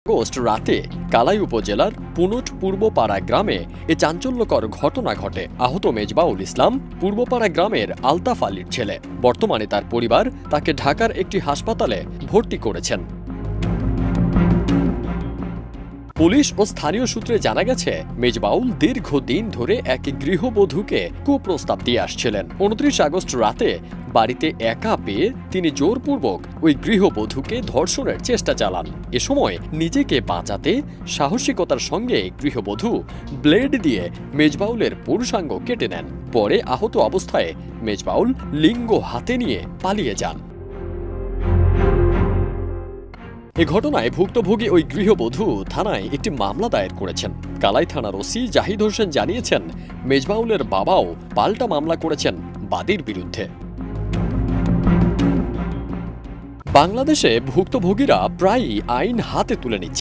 August রাতে কালাই উপজেলার পুনট পূর্বপাড়া গ্রামে এ চাঞ্চল্যকর ঘটনা ঘটে। আহত মেজবাউল ইসলাম পূর্বপাড়া গ্রামের আলতাফ আলীর ছেলে। বর্তমানে তার পরিবার তাকে ঢাকার একটি হাসপাতালে ভর্তি করেছেন। পুলিশ ও স্থানীয় সূত্রে জানা গেছে, মেজবাউল দীর্ঘদিন ধরে এক গৃহবধূকে কুপ্রস্তাব দিয়ে আসছিলেন। 29 আগস্ট রাতে বাড়িতে একা পেয়ে তিনি জোরপূর্বক ওই গৃহবধূকে ধর্ষণের চেষ্টা চালান। এ সময় নিজেকে বাঁচাতে সাহসিকতার সঙ্গে গৃহবধূ ব্লেড দিয়ে মেজবাউলের পুরুষাঙ্গ কেটে নেন। পরে আহত অবস্থায় মেজবাউল লিঙ্গ হাতে নিয়ে পালিয়ে যান। এ ঘটনায় ভুক্তভোগী ওই গৃহবধূ থানায় একটি মামলা দায়ের করেছেন। কালাই থানার ওসি জাহিদ হোসেন জানিয়েছেন, মেজবাউলের বাবাও পাল্টা মামলা করেছেন বাদীর বিরুদ্ধে। বাংলাদেশে ভুক্তভোগীরা প্রায়ই আইন হাতে তুলে নিচ্ছে।